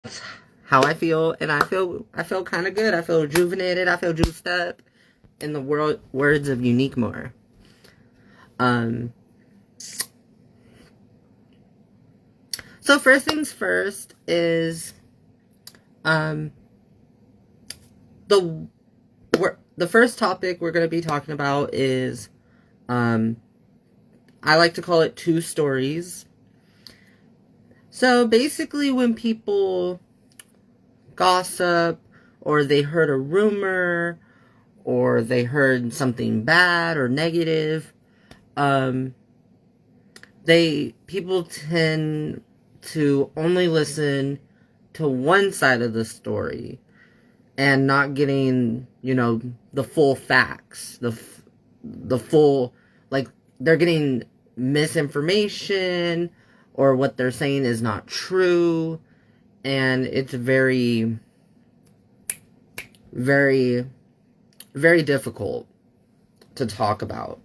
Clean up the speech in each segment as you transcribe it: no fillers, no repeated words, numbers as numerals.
That's how I feel, and I feel kind of good. I feel rejuvenated. I feel juiced up. In the words of Unique More. Um. So first things first is um the the first topic we're going to be talking about is um I like to call it two stories. So basically, when people gossip, or they heard a rumor, or they heard something bad or negative, um, people tend to only listen to one side of the story and not getting, the full facts, the full, like, they're getting misinformation, or what they're saying is not true, and it's very, very, very difficult to talk about.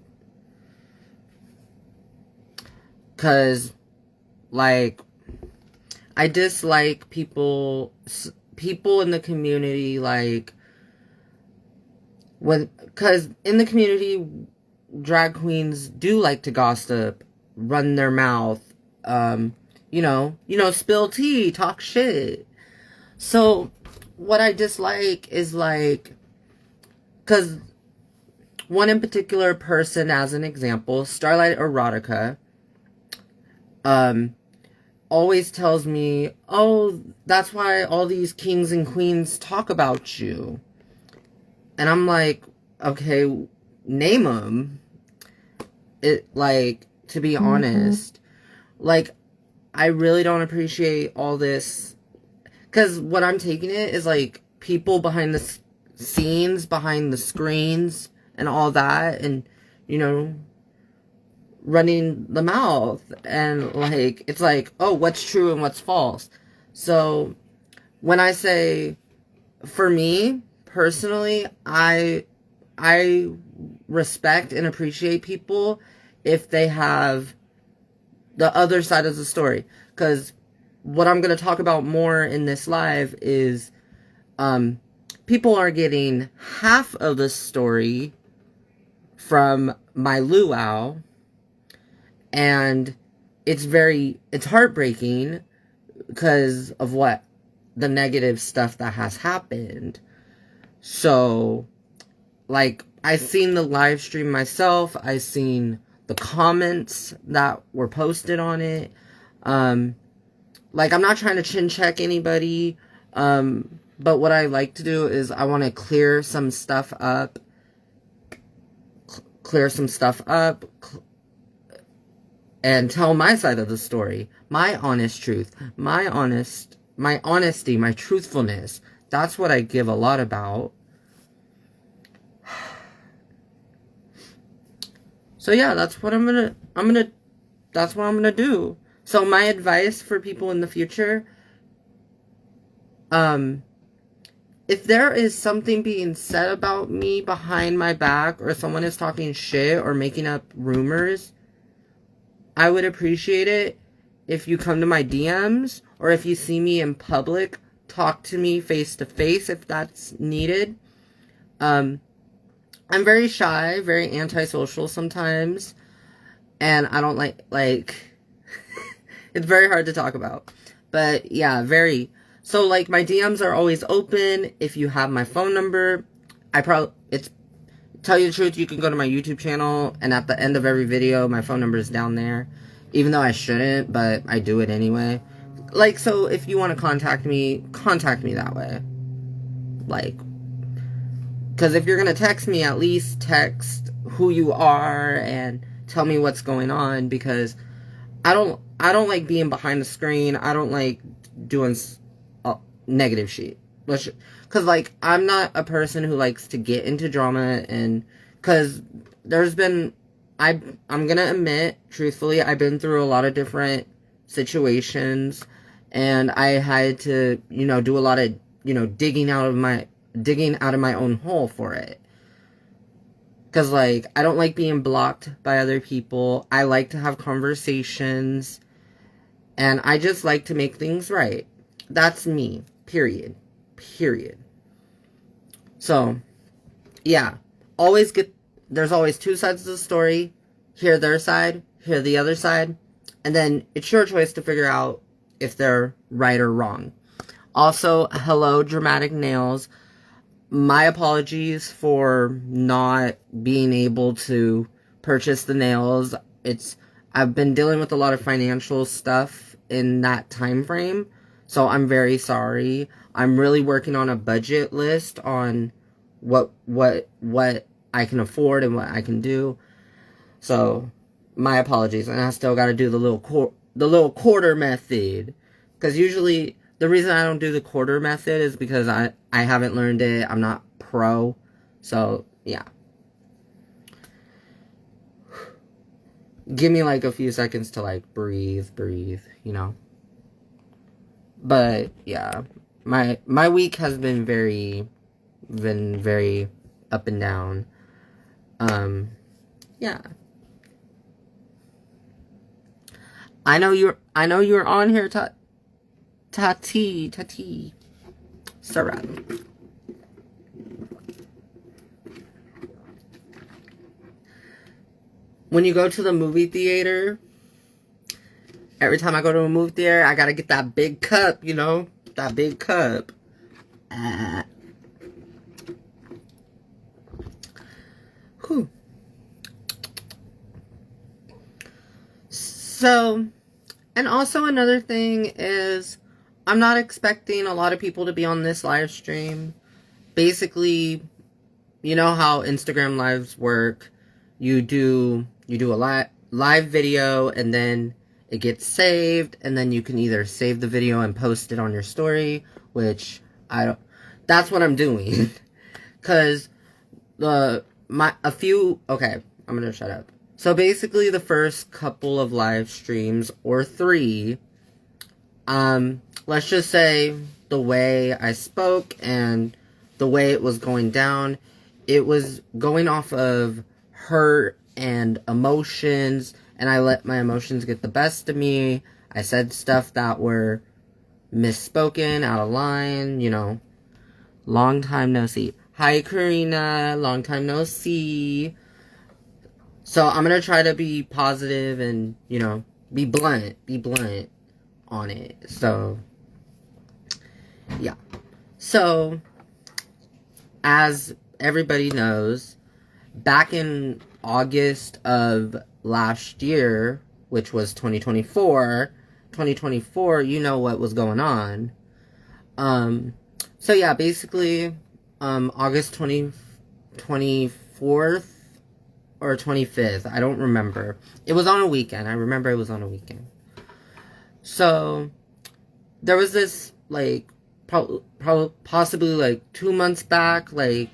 Because, like, I dislike people in the community, like, because in the community, drag queens do like to gossip, run their mouth, spill tea, talk shit. So, what I dislike is, like, because one in particular person, as an example, Starlight Erotica, always tells me, oh, that's why all these kings and queens talk about you. And I'm like, okay, name them. To be honest, like, I really don't appreciate all this. Because what I'm taking it is, like, people behind the scenes, behind the screens, and all that, and, running the mouth, and, like, it's like, oh, what's true and what's false. So when I say, for me personally, I respect and appreciate people if they have the other side of the story. Because what I'm going to talk about more in this live is people are getting half of the story from my luau, and it's heartbreaking because of the negative stuff that has happened. So, like, I seen the live stream myself. I seen the comments that were posted on it. Like, I'm not trying to chin check anybody. But what I like to do is I want to clear some stuff up. And tell my side of the story, my honest truth, my honesty, my truthfulness. That's what I give a lot about. So yeah, that's what I'm gonna do. So my advice for people in the future, if there is something being said about me behind my back, or someone is talking shit or making up rumors, I would appreciate it if you come to my DMs, or if you see me in public, talk to me face to face if that's needed. I'm very shy, very antisocial sometimes, and I don't like it's very hard to talk about. But yeah, so, like, my DMs are always open. If you have my phone number, tell you the truth, you can go to my YouTube channel, and at the end of every video, my phone number is down there. Even though I shouldn't, but I do it anyway. Like, so if you want to contact me that way. Like, because if you're going to text me, at least text who you are and tell me what's going on, because I don't like being behind the screen. I don't like doing negative shit. Because, like, I'm not a person who likes to get into drama, and because there's been, I'm gonna admit, truthfully, I've been through a lot of different situations, and I had to, do a lot of, digging out of my own hole for it. Because, like, I don't like being blocked by other people. I like to have conversations, and I just like to make things right. that's me. Period. So, yeah. There's always two sides of the story. Hear their side, hear the other side, and then it's your choice to figure out if they're right or wrong. Also, hello, Dramatic Nails. My apologies for not being able to purchase the nails. I've been dealing with a lot of financial stuff in that time frame, so I'm very sorry. I'm really working on a budget list on what I can afford and what I can do. So, my apologies. And I still got to do the little quarter method, because usually the reason I don't do the quarter method is because I haven't learned it. I'm not pro. So, yeah. Give me like a few seconds to like breathe, you know. But yeah, my week has been very up and down. Yeah. I know you're on here, Tati. Sarah. When you go to the movie theater, every time I go to a movie theater, I gotta get that big cup, you know? That big cup. Whew. So, and also another thing is, I'm not expecting a lot of people to be on this live stream. Basically, you know how Instagram lives work. You do a live video, and then it gets saved, and then you can either save the video and post it on your story, which that's what I'm doing. Cause okay, I'm gonna shut up. So basically the first couple of live streams, or 3, let's just say the way I spoke and the way it was going down, it was going off of hurt and emotions, and I let my emotions get the best of me. I said stuff that were misspoken, out of line, you know. Long time no see. Hi, Karina. Long time no see. So I'm gonna try to be positive and, you know, be blunt on it. So, yeah. So, as everybody knows, back in August of last year, which was 2024, you know what was going on. So yeah, basically, August 24th or 25th, I don't remember. It was on a weekend. I remember it was on a weekend. So, there was this, like, possibly, like, 2 months back, like,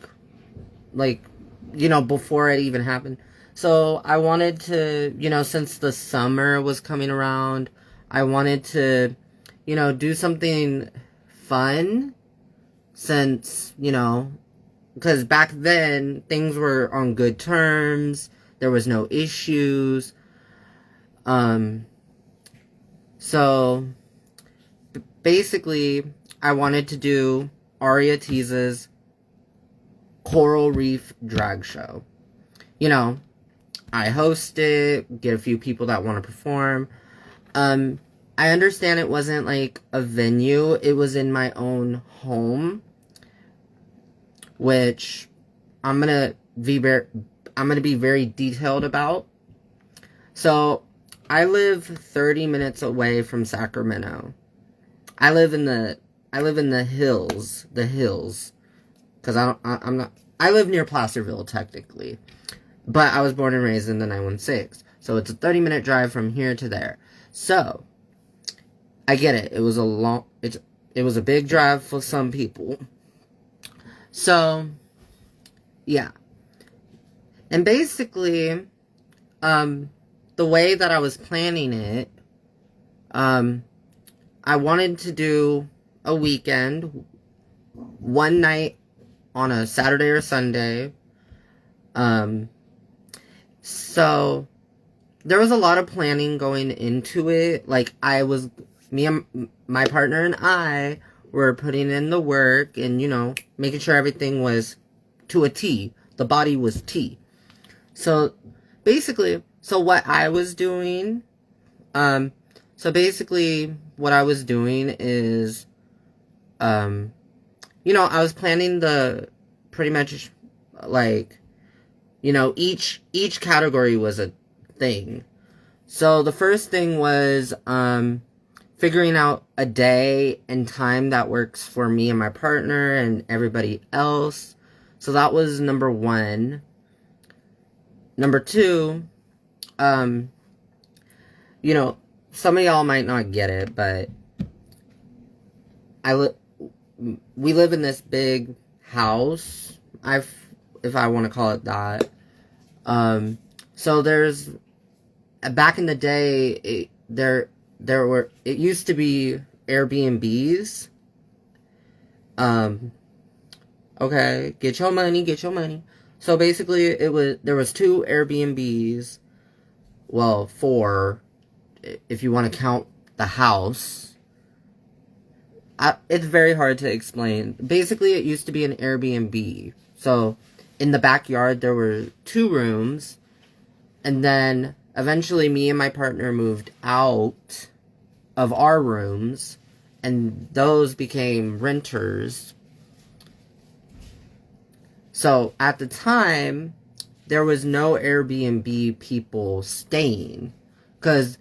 you know, before it even happened. So, I wanted to, you know, since the summer was coming around, I wanted to, you know, do something fun, since, you know, because back then, things were on good terms, there was no issues, so, basically, I wanted to do Aria Tease's Coarl Reef drag show. You know, I host it, get a few people that want to perform. I understand it wasn't like a venue, it was in my own home, which I'm gonna be very detailed about. So, I live 30 minutes away from Sacramento. I live in the hills, because I live near Placerville, technically, but I was born and raised in the 916, so it's a 30-minute drive from here to there. So, I get it, it was a big drive for some people. So, yeah. And basically, the way that I was planning it, I wanted to do a weekend, one night on a Saturday or Sunday. So, there was a lot of planning going into it. Like, I was me and my partner and I were putting in the work and, you know, making sure everything was to a T. The body was T. So basically, what I was doing, what I was doing is, you know, I was planning pretty much, like, you know, each category was a thing. So the first thing was, figuring out a day and time that works for me and my partner and everybody else. So that was number 1. Number 2, you know, some of y'all might not get it, but we live in this big house, if I want to call it that. So there's, back in the day, it used to be Airbnbs. Okay, get your money. So basically, there was 2 Airbnbs. Well, 4, if you want to count the house. It's very hard to explain. Basically, it used to be an Airbnb. So, in the backyard, there were 2 rooms. And then, eventually, me and my partner moved out of our rooms. And those became renters. So, at the time, there was no Airbnb people staying. Because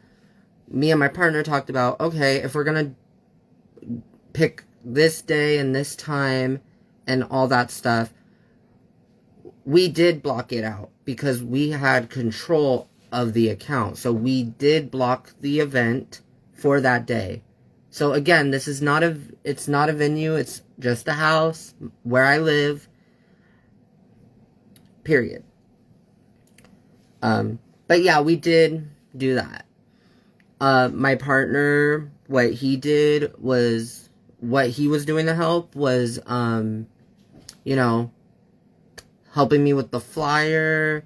me and my partner talked about, okay, if we're going to pick this day and this time and all that stuff, we did block it out because we had control of the account. So we did block the event for that day. So again, it's not a venue, it's just a house where I live. Period. But yeah, we did do that. My partner, what he was doing to help was, you know, helping me with the flyer.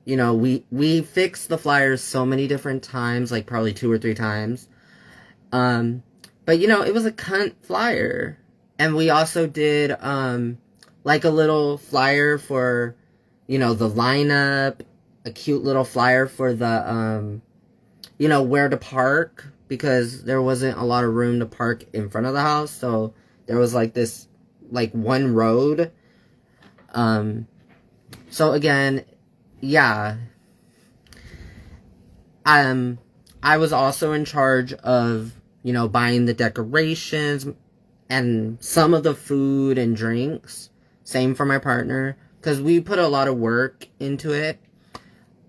You know, we fixed the flyers so many different times, like probably 2 or 3 times. But you know, it was a cunt flyer. And we also did, like a little flyer for, you know, the lineup, a cute little flyer for the, you know, where to park, because there wasn't a lot of room to park in front of the house, so there was like this, like, one road. So again, yeah, I was also in charge of, you know, buying the decorations and some of the food and drinks. Same for my partner, because we put a lot of work into it.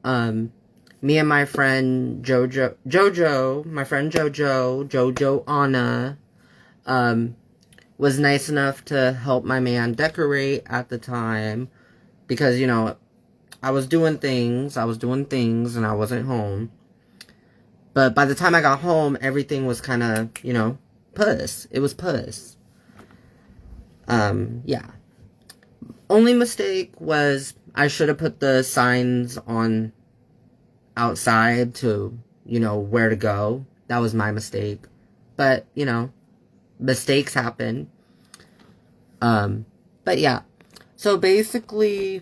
Me and my friend Jojo, Anna, was nice enough to help my man decorate at the time, because, you know, I was doing things, and I wasn't home. But by the time I got home, everything was kind of, you know, puss. It was puss. Yeah. Only mistake was I should have put the signs on outside to, you know, where to go. That was my mistake. But, you know, mistakes happen. But yeah. So basically,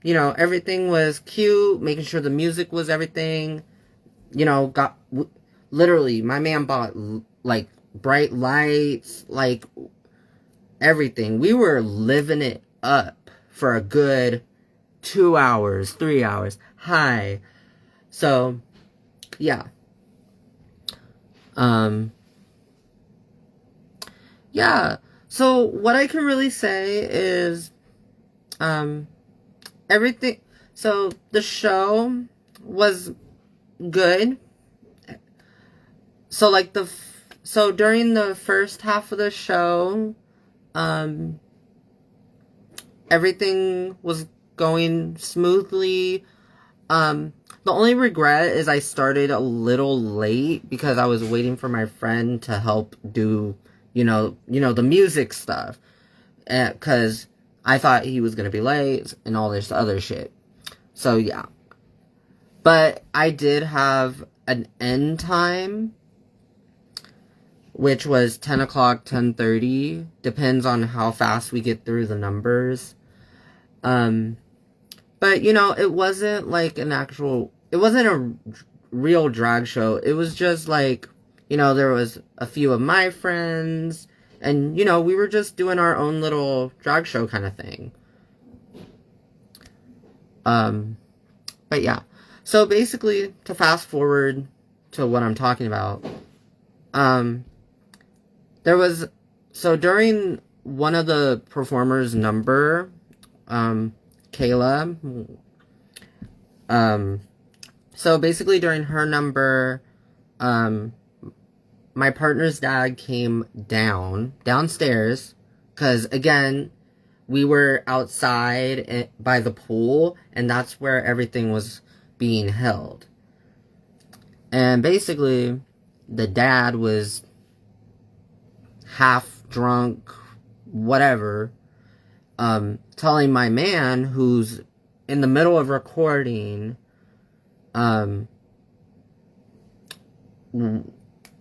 you know, everything was cute, making sure the music was everything. You know, literally, my man bought, like, bright lights, like, everything. We were living it up for a good 2 hours, 3 hours. Hi. So, yeah. Yeah. So, what I can really say is, everything. So, the show was good. So, like, so during the first half of the show, everything was going smoothly. The only regret is I started a little late because I was waiting for my friend to help do, you know, the music stuff. Because I thought he was going to be late and all this other shit. So, yeah. But I did have an end time. which was 10 o'clock, 10:30. Depends on how fast we get through the numbers. But, you know, it wasn't like it wasn't a real drag show. It was just like, you know, there was a few of my friends, and, you know, we were just doing our own little drag show kind of thing. But yeah. So basically, to fast forward to what I'm talking about, during one of the performers' number, Kayla, so basically during her number, my partner's dad came downstairs, because again, we were outside by the pool, and that's where everything was being held. And basically, the dad was half drunk, whatever, telling my man, who's in the middle of recording,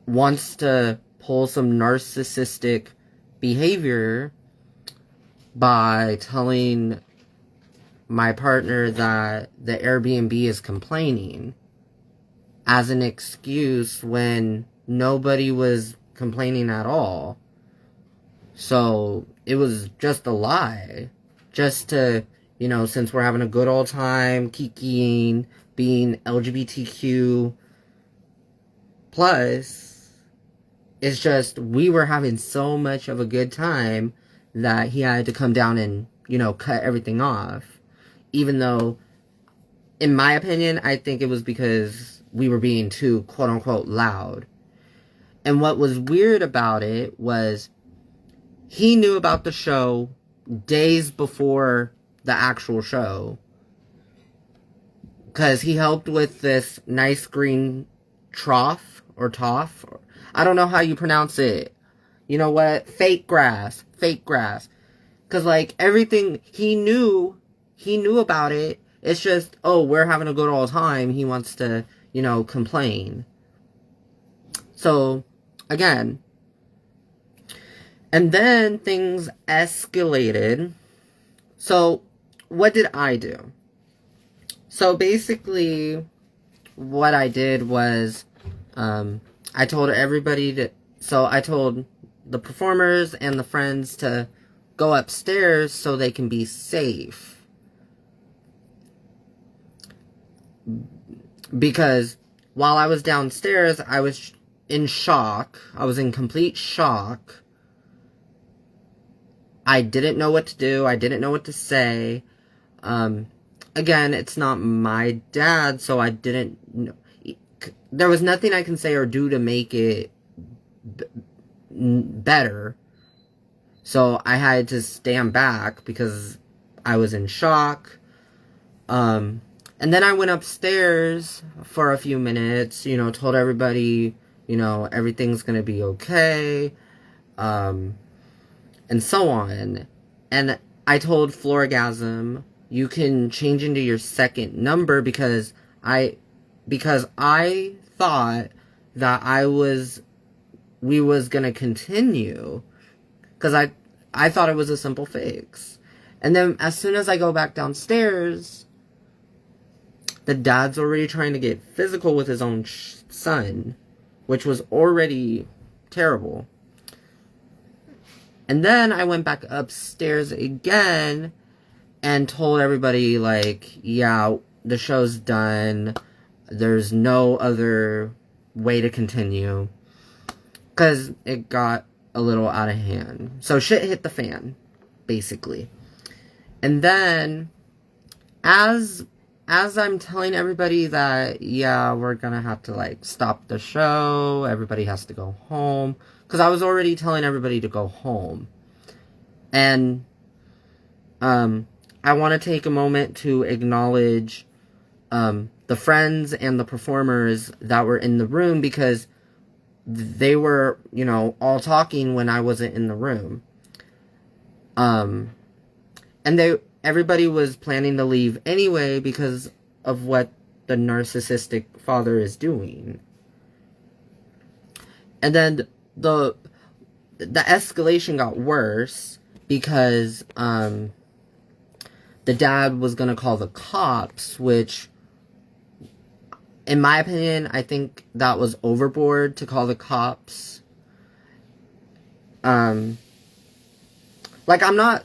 wants to pull some narcissistic behavior by telling my partner that the Airbnb is complaining as an excuse when nobody was complaining at all. So it was just a lie, just to, you know, since we're having a good old time kikiing, being LGBTQ plus, it's just we were having so much of a good time that he had to come down and, you know, cut everything off. Even though, in my opinion, I think it was because we were being too quote-unquote loud. And what was weird about it was he knew about the show days before the actual show, because he helped with this nice green trough or toff. I don't know how you pronounce it. You know what? Fake grass. Because, like, everything, he knew about it. It's just, oh, we're having a good old time. He wants to, you know, complain. So, again. And then things escalated. So, what did I do? So, basically, what I did was, I told everybody I told the performers and the friends to go upstairs so they can be safe. Because while I was downstairs, I was in shock. I was in complete shock. I didn't know what to do. I didn't know what to say. Again, it's not my dad, so I didn't know. There was nothing I can say or do to make it better. So I had to stand back because I was in shock. And then I went upstairs for a few minutes, you know, told everybody, you know, everything's gonna be okay, and so on. And I told Florgasm, you can change into your second number, because I thought that we was gonna continue, because I thought it was a simple fix. And then as soon as I go back downstairs, the dad's already trying to get physical with his own son, which was already terrible. And then I went back upstairs again and told everybody, like, yeah, the show's done. There's no other way to continue. Because it got a little out of hand. So shit hit the fan, basically. And then, as I'm telling everybody that, yeah, we're gonna have to, like, stop the show, everybody has to go home, because I was already telling everybody to go home. And, I want to take a moment to acknowledge, the friends and the performers that were in the room, because they were, you know, all talking when I wasn't in the room. And everybody was planning to leave anyway because of what the narcissistic father is doing. And then the escalation got worse because the dad was gonna call the cops, which, in my opinion, I think that was overboard to call the cops. Like, I'm not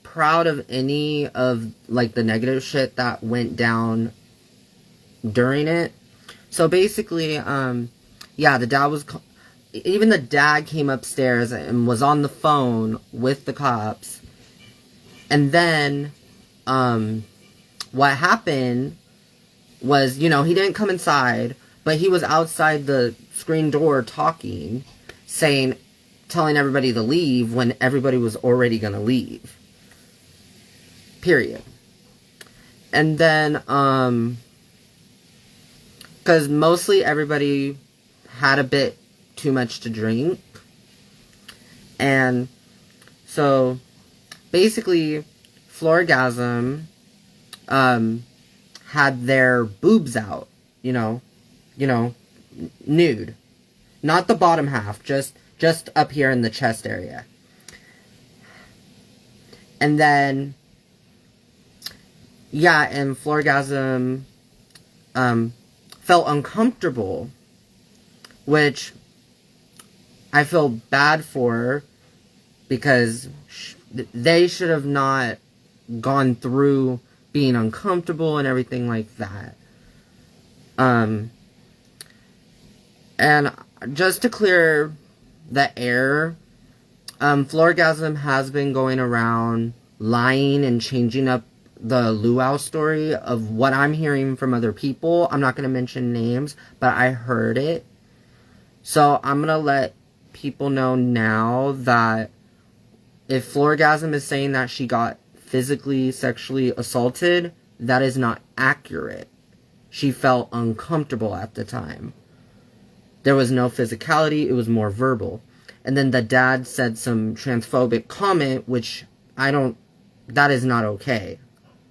proud of any of, like, the negative shit that went down during it. So basically, yeah, the dad was, even the dad came upstairs and was on the phone with the cops. And then, what happened was, you know, he didn't come inside, but he was outside the screen door talking, telling everybody to leave when everybody was already gonna leave. Period. And then, because mostly everybody had a bit too much to drink. And so, basically, Florgasm, had their boobs out, you know, nude. Not the bottom half, just up here in the chest area. And then, yeah, and Florgasm, felt uncomfortable, which I feel bad for, because they should have not gone through being uncomfortable and everything like that. And just to clear the air, Florgasm has been going around lying and changing up the Luau story of what I'm hearing from other people. I'm not going to mention names, but I heard it. So I'm going to let people know now that if Florgasm is saying that she got physically, sexually assaulted, that is not accurate. She felt uncomfortable at the time. There was no physicality, it was more verbal. And then the dad said some transphobic comment, which that is not okay.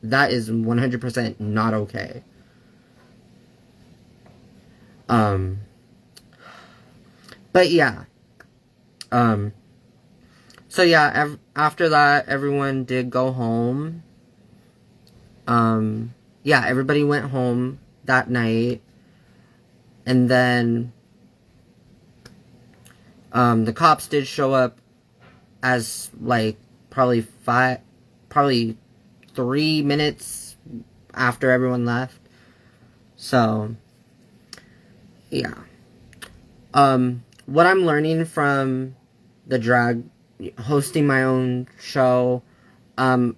That is 100% not okay. But yeah. So yeah, after that, everyone did go home. Yeah, everybody went home that night. And then, the cops did show up as, like, probably 3 minutes after everyone left. So, yeah. What I'm learning from the drag, hosting my own show, I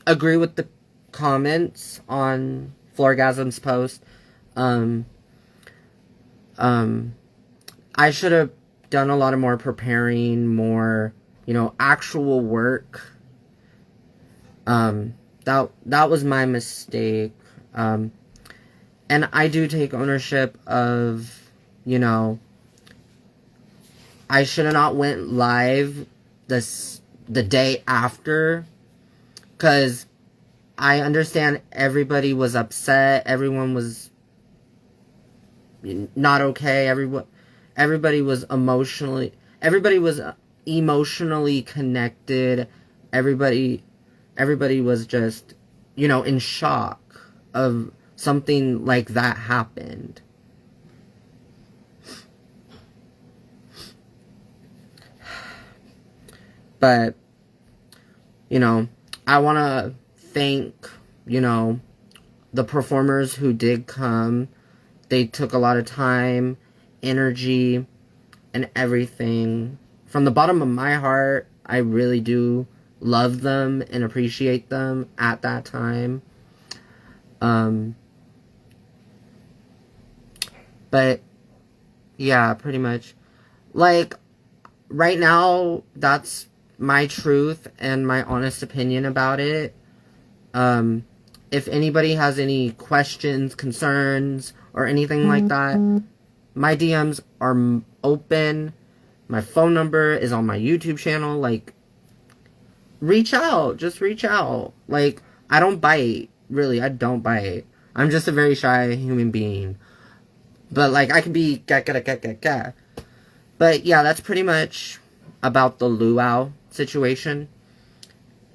agree with the comments on Florgasm's post. I should have done a lot of more preparing, more, actual work. That was my mistake. And I do take ownership of, I should have not went live the day after, because I understand everybody was upset, everyone was not okay, everybody was emotionally connected, everybody was just, in shock of something like that happened. But, I want to thank, the performers who did come. They took a lot of time, energy, and everything. From the bottom of my heart, I really do love them and appreciate them at that time. But, yeah, pretty much. Like, right now, that's my truth and my honest opinion about it. If anybody has any questions, concerns, or anything like that, my DMs are open. My phone number is on my YouTube channel. Like, reach out. Just reach out. Like, I don't bite. Really, I don't bite. I'm just a very shy human being. But, like, I can be But yeah, that's pretty much about the Luau situation.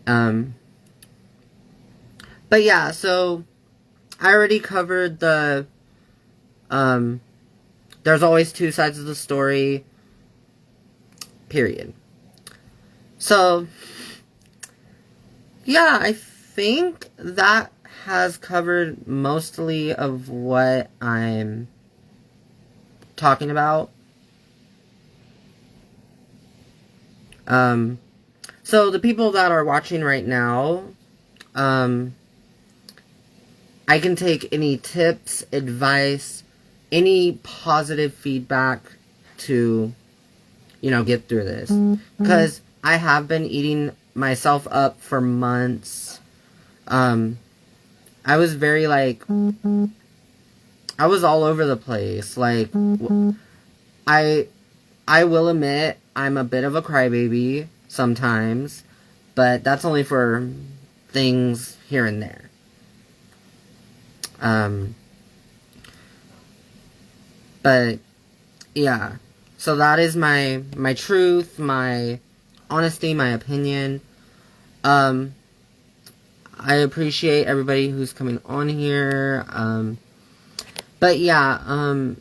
But yeah, so I already covered the, there's always two sides of the story, period. So, yeah, I think that has covered mostly of what I'm talking about. So the people that are watching right now, I can take any tips, advice, any positive feedback to, you know, get through this. Because I have been eating myself up for months. I was very, like, I was all over the place. Like, I will admit I'm a bit of a crybaby sometimes, but that's only for things here and there. But yeah, so that is my truth, my honesty, my opinion. I appreciate everybody who's coming on here. But yeah,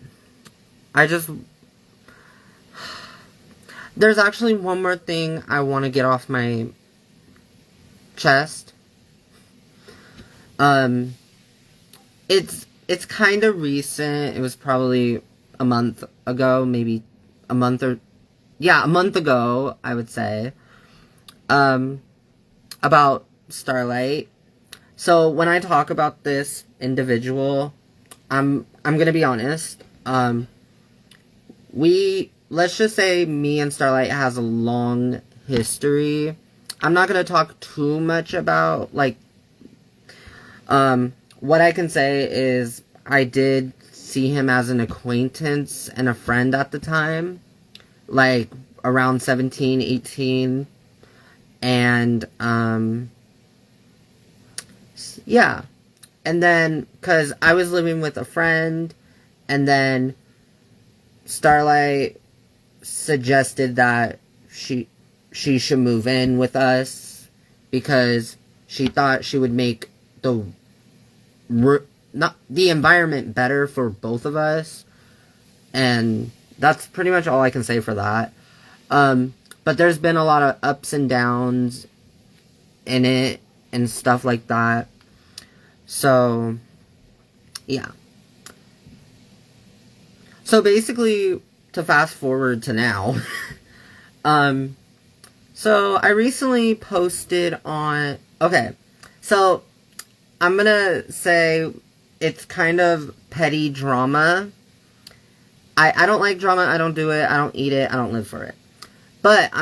there's actually one more thing I want to get off my chest. It's kind of recent. It was probably a month ago, maybe a month ago, I would say. About Starlight. So when I talk about this individual, I'm gonna be honest. Let's just say me and Starlight has a long history. I'm not gonna talk too much about, like, what I can say is I did see him as an acquaintance and a friend at the time, like around 17, 18, and yeah. And then, because I was living with a friend, and then Starlight suggested that she should move in with us because she thought she would make the environment better for both of us. And that's pretty much all I can say for that. But there's been a lot of ups and downs in it and stuff like that. So, yeah. So basically, to fast forward to now, so I recently posted on, okay, so I'm gonna say it's kind of petty drama. I don't like drama, I don't do it, I don't eat it, I don't live for it. But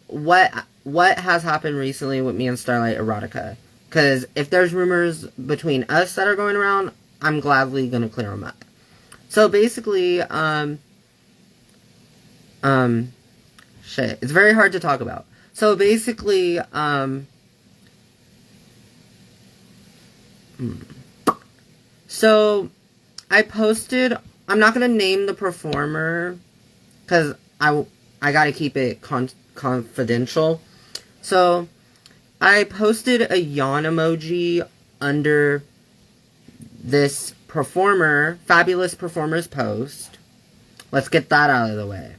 what has happened recently with me and Starlight Erotica? Because if there's rumors between us that are going around, I'm gladly gonna clear them up. So basically, shit, it's very hard to talk about. So basically, so I posted, I'm not gonna name the performer, because I gotta keep it confidential. So, I posted a yawn emoji under this fabulous performer's post. Let's get that out of the way.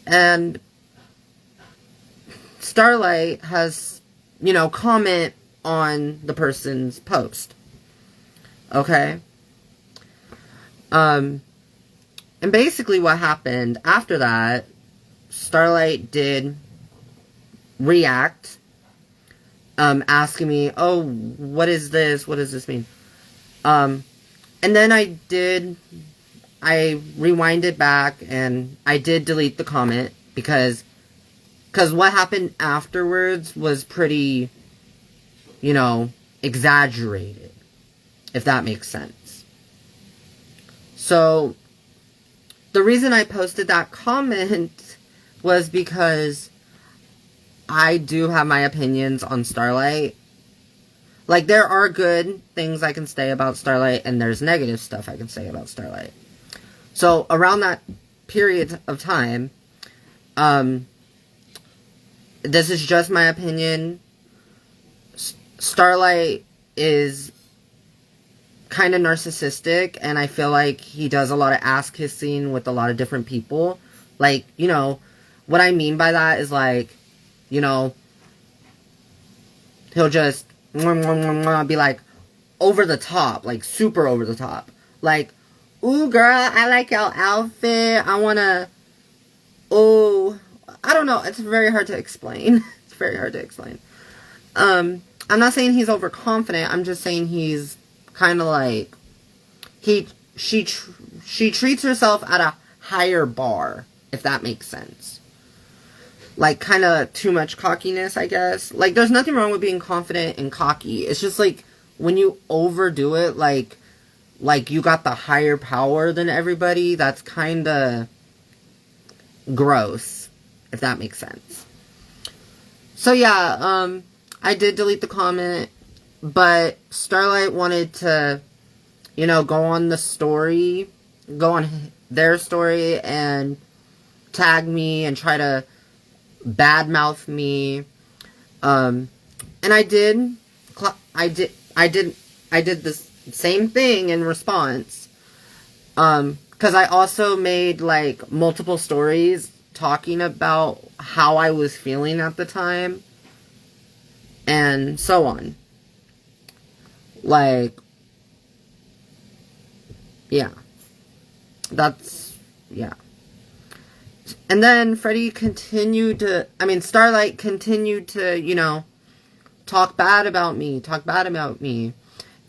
And Starlight has, comment on the person's post. Okay? And basically what happened after that, Starlight did react, asking me, oh, what is this? What does this mean? And then I rewinded back and I did delete the comment because what happened afterwards was pretty, exaggerated, if that makes sense. So, the reason I posted that comment was because I do have my opinions on Starlight. Like, there are good things I can say about Starlight, and there's negative stuff I can say about Starlight. So, around that period of time. This is just my opinion. Starlight is kind of narcissistic, and I feel like he does a lot of ass kissing with a lot of different people. Like, you know, what I mean by that is like, you know, he'll just be like over the top, like super over the top. Like, ooh girl, I like your outfit. I wanna, ooh, I don't know. It's very hard to explain. It's very hard to explain. I'm not saying he's overconfident. I'm just saying he's kind of like, she treats herself at a higher bar, if that makes sense. Like, kind of too much cockiness, I guess. Like, there's nothing wrong with being confident and cocky. It's just, like, when you overdo it, like you got the higher power than everybody, that's kind of gross, if that makes sense. So, yeah, I did delete the comment, but Starlight wanted to, you know, go on their story, and tag me and try to badmouth me. And I did the same thing in response. Because I also made, like, multiple stories talking about how I was feeling at the time. And so on. Like, yeah. Yeah. And then Starlight continued to, you know, talk bad about me.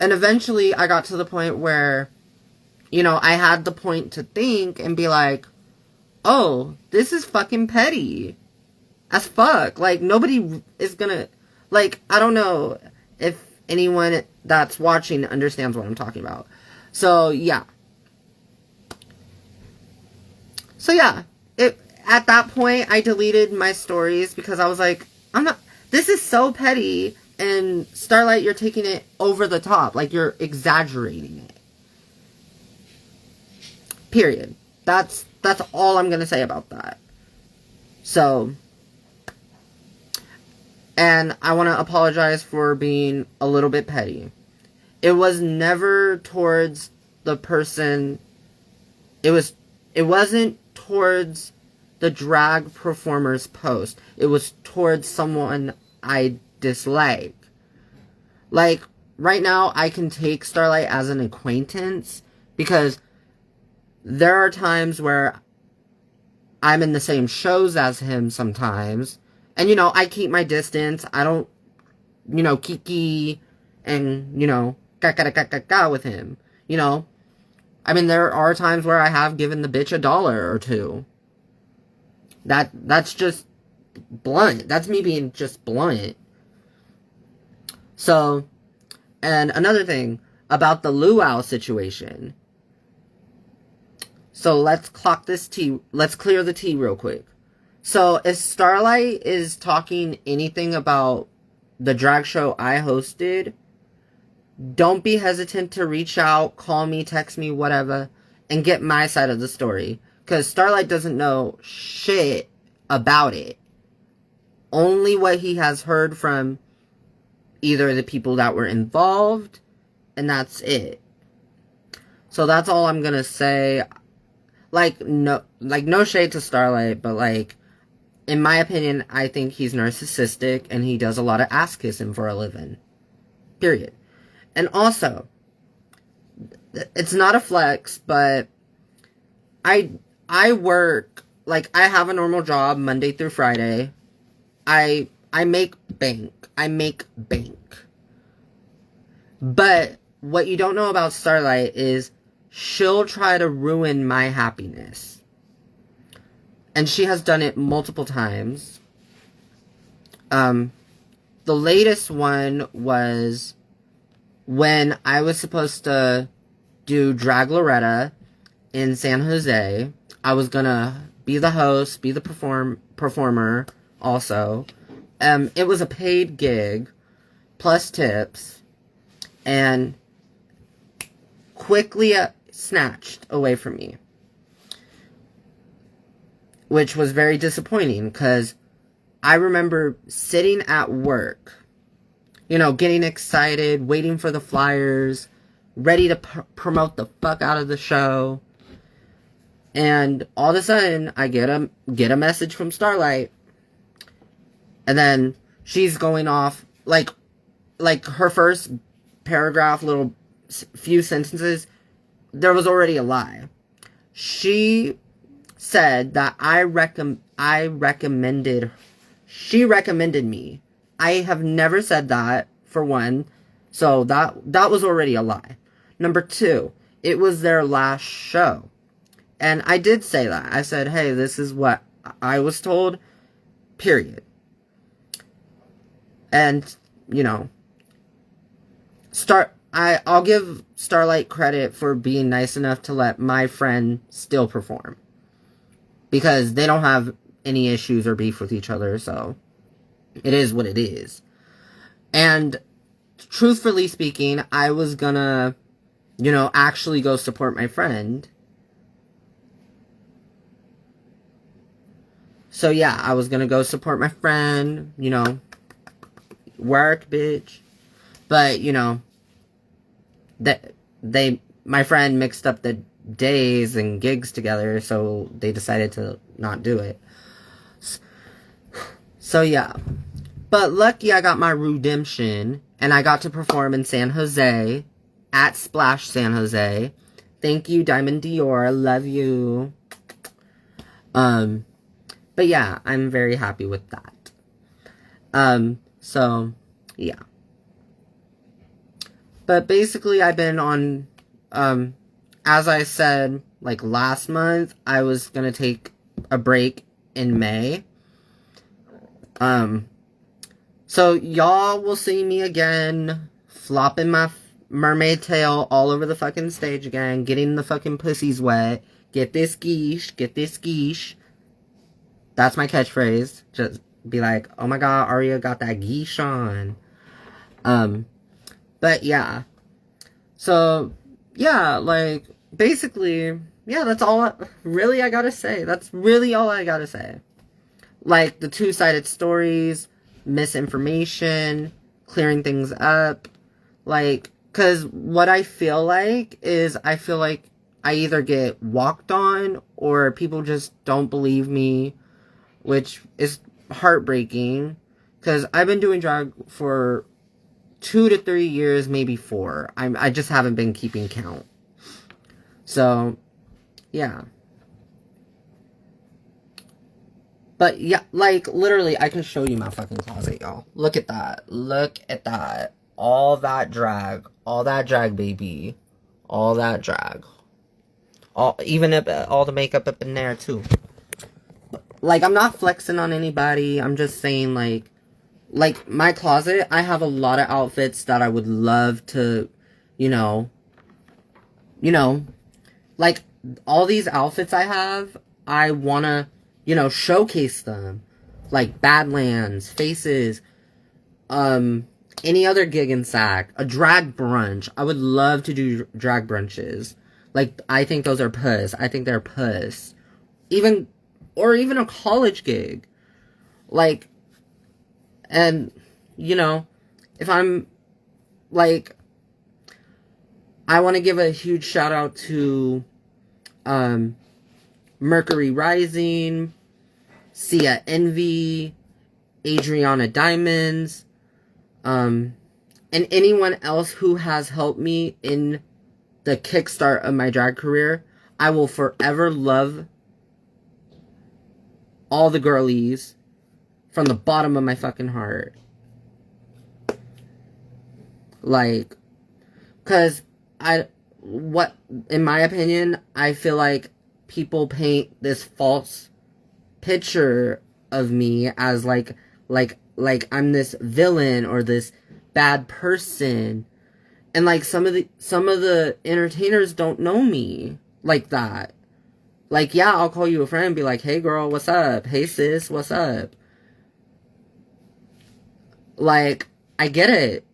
And eventually I got to the point where, you know, I had the point to think and be like, oh, this is fucking petty as fuck. Like, nobody is gonna, like, I don't know if anyone that's watching understands what I'm talking about. So, yeah. At that point, I deleted my stories because I was like, this is so petty, and Starlight, you're taking it over the top. Like, you're exaggerating it. Period. That's all I'm gonna say about that. So, and I want to apologize for being a little bit petty. It was never towards the person. It wasn't towards the drag performer's post. It was towards someone I dislike. Like, right now, I can take Starlight as an acquaintance because there are times where I'm in the same shows as him sometimes. And, you know, I keep my distance. I don't, you know, kiki and, you know, ka with him. You know? I mean, there are times where I have given the bitch $1 or $2. That's just blunt. That's me being just blunt. So, and another thing about the Luau situation. So let's clear the tea real quick. So if Starlight is talking anything about the drag show I hosted, don't be hesitant to reach out, call me, text me, whatever, and get my side of the story. Because Starlight doesn't know shit about it. Only what he has heard from either the people that were involved, and that's it. So that's all I'm gonna say. No shade to Starlight, but, like, in my opinion, I think he's narcissistic, and he does a lot of ass kissing for a living. Period. And also, it's not a flex, but I work, like, I have a normal job Monday through Friday. I make bank. But what you don't know about Starlight is she'll try to ruin my happiness. And she has done it multiple times. The latest one was when I was supposed to do Drag Loretta in San Jose. I was gonna be the host, be the performer also. It was a paid gig, plus tips, and quickly snatched away from me. which was very disappointing because I remember sitting at work, you know, getting excited, waiting for the flyers, ready to promote the fuck out of the show. And all of a sudden, I get a message from Starlight, and then she's going off like her first paragraph, little few sentences. There was already a lie. She said that she recommended me. I have never said that, for one, so that was already a lie. Number two, it was their last show. And I did say that. I said, hey, this is what I was told, period. And, you know, I'll give Starlight credit for being nice enough to let my friend still perform. Because they don't have any issues or beef with each other, so it is what it is. And truthfully speaking, I was gonna, you know, actually go support my friend. So yeah, I was gonna go support my friend, you know, work, bitch. But, you know, my friend mixed up the days and gigs together, so they decided to not do it. So yeah. But lucky I got my redemption, and I got to perform in San Jose, at Splash San Jose. Thank you, Diamond Dior, love you. But yeah, I'm very happy with that. So, yeah. But basically, I've been on, as I said, like last month, I was gonna take a break in May. So y'all will see me again, flopping my mermaid tail all over the fucking stage again, getting the fucking pussies wet. Get this geesh, get this geesh. That's my catchphrase. Just be like, oh my god, Aria got that geesh on. But yeah. So, yeah, like, basically, yeah, that's all I gotta say. That's really all I gotta say. Like, the two-sided stories, misinformation, clearing things up. Like, because what I feel like is, I feel like I either get walked on, or people just don't believe me, which is heartbreaking, because I've been doing drag for 2 to 3 years, maybe 4. I just haven't been keeping count. So, yeah. But, yeah, like, literally, I can show you my fucking closet, y'all. Look at that. Look at that. All that drag. All that drag, baby. All that drag. Even all the makeup up in there, too. Like, I'm not flexing on anybody. I'm just saying, like, my closet, I have a lot of outfits that I would love to, you know, like, all these outfits I have, I want to, you know, showcase them. Like, Badlands, Faces, any other gig in SAC, a drag brunch. I would love to do drag brunches. Like, I think those are puss. I think they're puss. Even a college gig. Like, and, you know, if I'm, like, I want to give a huge shout out to, Mercury Rising, Sia Envy, Adriana Diamonds, and anyone else who has helped me in the kickstart of my drag career. I will forever love all the girlies from the bottom of my fucking heart. Like, cause in my opinion, I feel like people paint this false picture of me as like I'm this villain or this bad person. And like some of the entertainers don't know me like that. Like, yeah, I'll call you a friend and be like, hey girl, what's up? Hey sis, what's up? Like, I get it.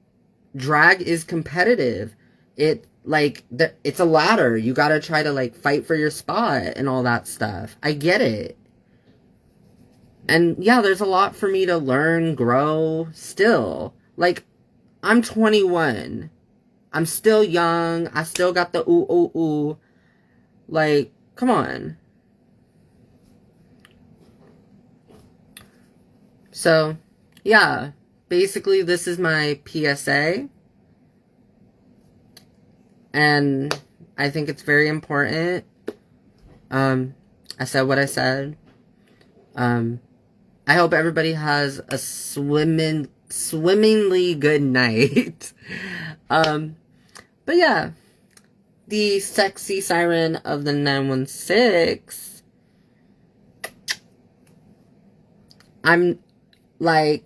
Drag is competitive. It's a ladder. You gotta try to, like, fight for your spot and all that stuff. I get it. And yeah, there's a lot for me to learn, grow, still. Like, I'm 21. I'm still young. I still got the ooh, ooh, ooh. Like, come on. So, yeah. Basically, this is my PSA. And I think it's very important. I said what I said. I hope everybody has a swimmingly good night. But yeah, the sexy siren of the 916. I'm like,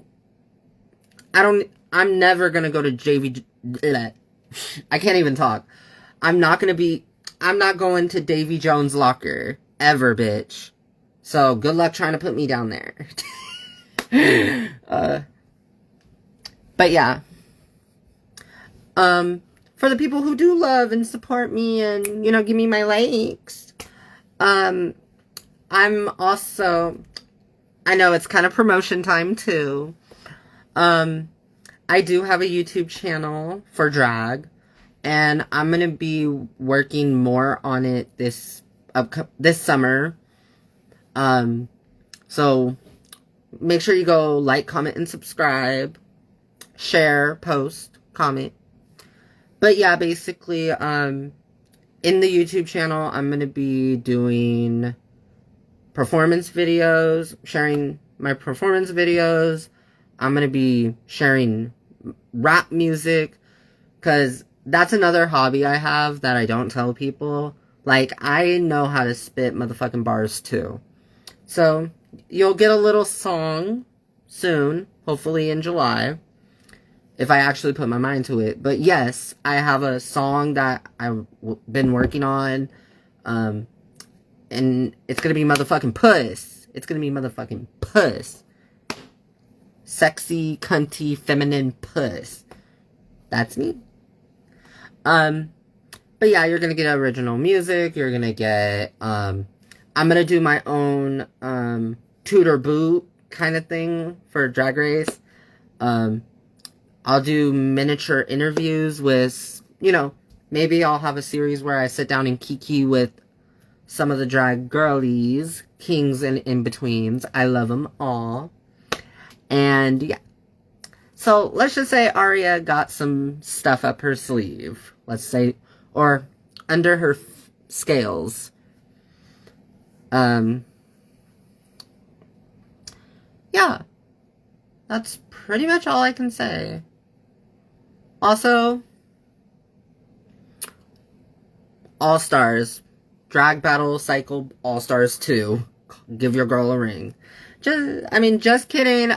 I'm never gonna go to JV. I can't even talk. I'm not going to Davy Jones' locker ever, bitch. So good luck trying to put me down there. But yeah. For the people who do love and support me and, you know, give me my likes. I'm also, I know it's kind of promotion time too. I do have a YouTube channel for drag, and I'm going to be working more on it this summer. So make sure you go like, comment, and subscribe, share, post, comment. But yeah, basically, in the YouTube channel, I'm going to be doing performance videos, sharing my performance videos. I'm going to be sharing rap music, because that's another hobby I have that I don't tell people. Like, I know how to spit motherfucking bars too. So, you'll get a little song soon, hopefully in July, if I actually put my mind to it. But yes, I have a song that I've been working on, and it's gonna be motherfucking puss. It's gonna be motherfucking puss. Sexy, cunty, feminine puss. That's me. But yeah, you're gonna get original music. You're gonna get, I'm gonna do my own, tutor boot kind of thing for Drag Race. I'll do miniature interviews with, you know, maybe I'll have a series where I sit down and kiki with some of the drag girlies, kings and in-betweens. I love them all. And yeah. So let's just say Aria got some stuff up her sleeve. Let's say, or under her scales. Yeah. That's pretty much all I can say. Also, All Stars. Drag Battle Cycle All Stars 2. Give your girl a ring. Just kidding.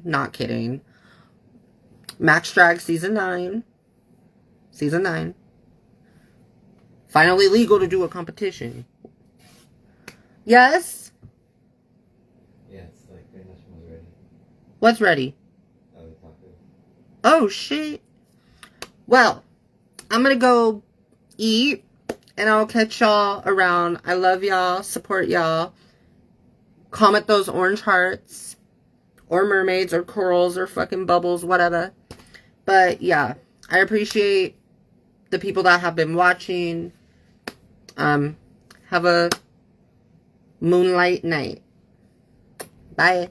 Not kidding. Max Drag Season 9. Season 9. Finally legal to do a competition. Yes? Yeah, it's like pretty much almost ready. What's ready? Oh, shit. Well, I'm gonna go eat, and I'll catch y'all around. I love y'all. Support y'all. Comment those orange hearts, or mermaids, or corals, or fucking bubbles, whatever. But yeah, I appreciate the people that have been watching. Have a moonlight night. Bye.